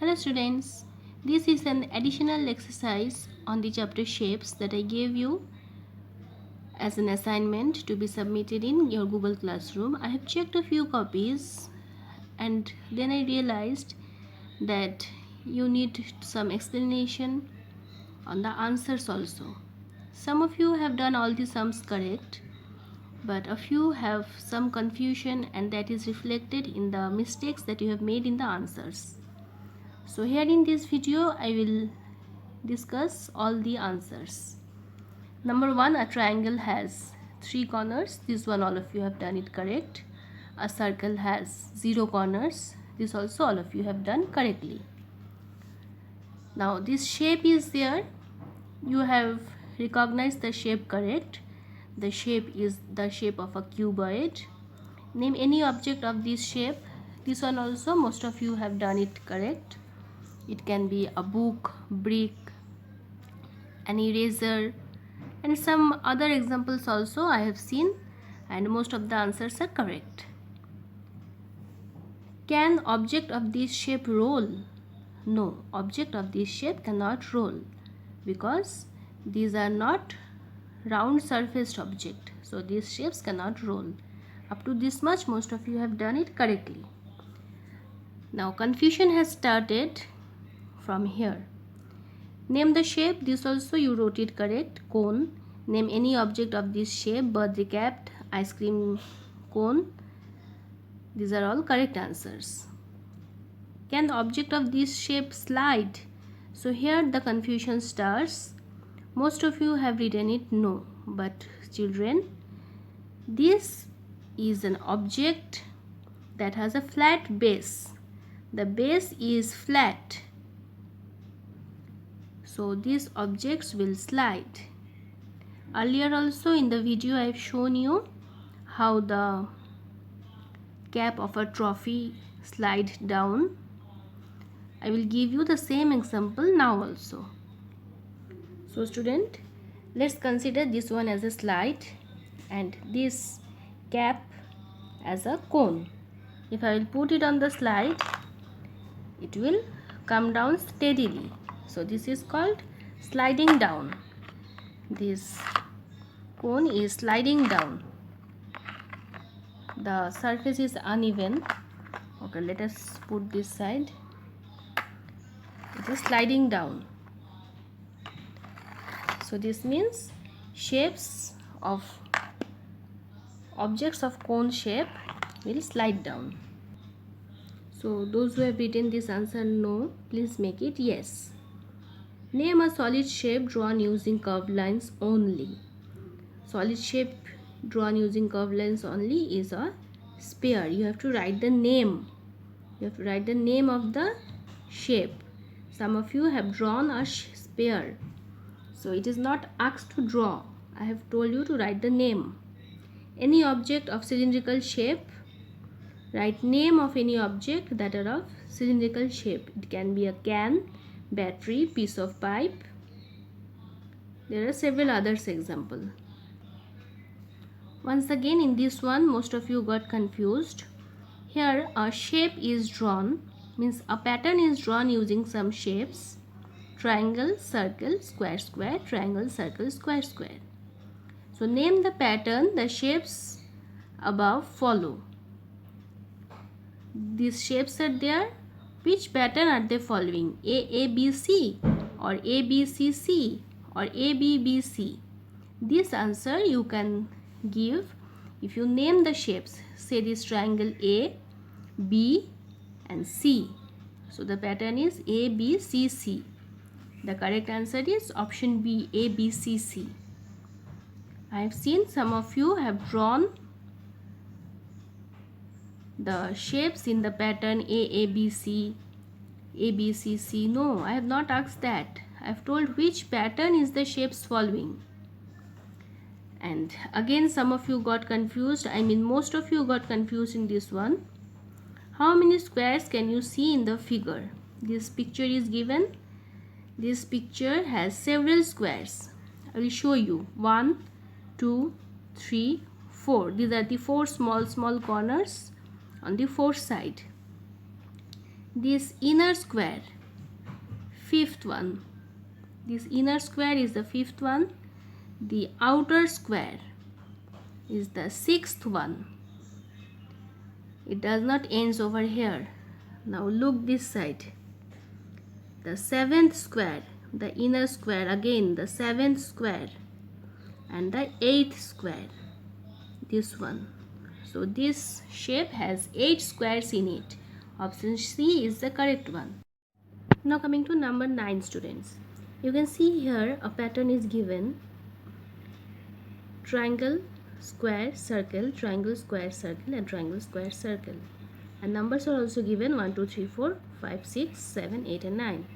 Hello students, this is an additional exercise on the chapter shapes that I gave you as an assignment to be submitted in your Google Classroom. I have checked a few copies and then I realized that you need some explanation on the answers also. Some of you have done all the sums correct, but a few have some confusion and that is reflected in the mistakes that you have made in the answers. So here in this video I will discuss all the answers. Number 1, a triangle has 3 corners. This one all of you have done it correct. A circle has 0 corners. This also all of you have done correctly. Now this shape is there. You have recognized the shape correct. The shape is the shape of a cuboid. Name any object of this shape. This one also most of you have done it correct. It can be a book, brick, an eraser, and some other examples also I have seen, and most of the answers are correct. Can object of this shape roll? No, object of this shape cannot roll because these are not round surfaced object, so these shapes cannot roll. Up to this much most of you have done it correctly. Now confusion has started from here. Name the shape. This also you wrote it correct. Cone. Name any object of this shape. Birthday cap, ice cream cone. These are all correct answers. Can the object of this shape slide? So here the confusion starts. Most of you have written it no. But children, this is an object that has a flat base. The base is flat. So these objects will slide. Earlier also in the video I have shown you how the cap of a trophy slide down. I will give you the same example now also. So student, let's consider this one as a slide and this cap as a cone. If I will put it on the slide, it will come down steadily. So this is called sliding down. This cone is sliding down. The surface is uneven. Okay, let us put this side. It is sliding down. So this means shapes of objects of cone shape will slide down. So those who have written this answer no, please make it yes. Name a solid shape drawn using curved lines only. Solid shape drawn using curved lines only is a sphere. You have to write the name. You have to write the name of the shape. Some of you have drawn a sphere. So it is not asked to draw. I have told you to write the name. Any object of cylindrical shape. Write name of any object that are of cylindrical shape. It can be a can, battery, piece of pipe. There are several others examples. Once again in this one most of you got confused. Here a shape is drawn, means a pattern is drawn using some shapes. Triangle, circle, square, square, triangle, circle, square, square. So name the pattern the shapes above follow. These shapes are there. Which pattern are they following? A B C or A B C C or A B B C? This answer you can give if you name the shapes. Say this triangle A, B and C. So the pattern is A B C C. The correct answer is option B, A B C C. I have seen some of you have drawn the shapes in the pattern A B C, A B C C. No, I have not asked that. I have told which pattern is the shapes following. And again some of you got confused. I mean most of you got confused in this one. How many squares can you see in the figure? This picture is given. This picture has several squares. I will show you. 1, 2, 3, 4. These are the 4 small corners on the 4th side. this inner square, fifth one. This inner square is the fifth one. The outer square is the sixth one. It does not ends over here. Now look this side. The seventh square, the inner square, again the seventh square, and the eighth square, this one. So this shape has 8 squares in it. Option C is the correct one. Now coming to number 9, students. You can see here a pattern is given: triangle, square, circle, triangle, square, circle, and triangle, square, circle. And numbers are also given: 1, 2, 3, 4, 5, 6, 7, 8, and 9.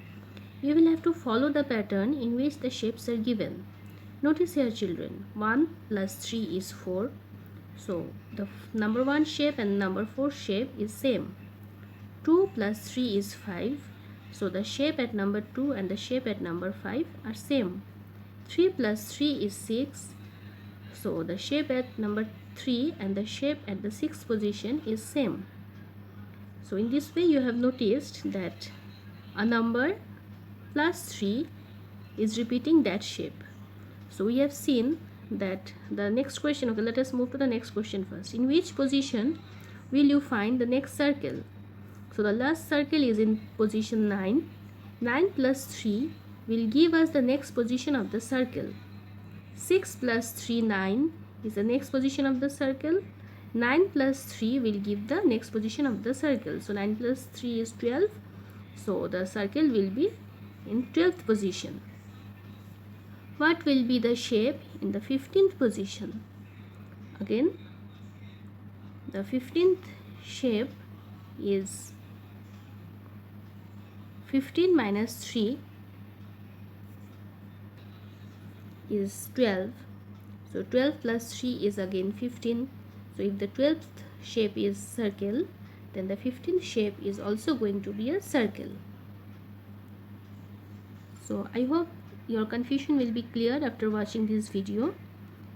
You will have to follow the pattern in which the shapes are given. Notice here, children, 1 plus 3 is 4. So the number 1 shape and number 4 shape is same. 2 plus 3 is 5. So the shape at number 2 and the shape at number 5 are same. 3 plus 3 is 6. So the shape at number 3 and the shape at the 6th position is same. So in this way you have noticed that a number plus 3 is repeating that shape. So we have seen that the next question. Okay, let us move to the next question first. In which position will you find the next circle? So the last circle is in position 9. 9 plus 3 will give us the next position of the circle. 6 plus 3, 9 is the next position of the circle. 9 plus 3 will give the next position of the circle. So 9 plus 3 is 12. So the circle will be in 12th position. What will be the shape in the 15th position? Again, the 15th shape is 15 minus 3 is 12. So 12 plus 3 is again 15. So if the 12th shape is circle, then the 15th shape is also going to be a circle. So I hope your confusion will be clear after watching this video,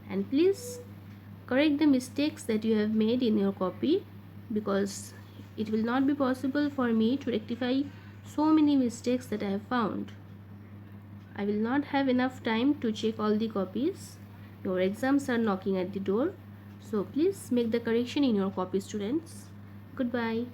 and please correct the mistakes that you have made in your copy, because it will not be possible for me to rectify so many mistakes that I have found. I will not have enough time to check all the copies. Your exams are knocking at the door, so please make the correction in your copy, students. Goodbye.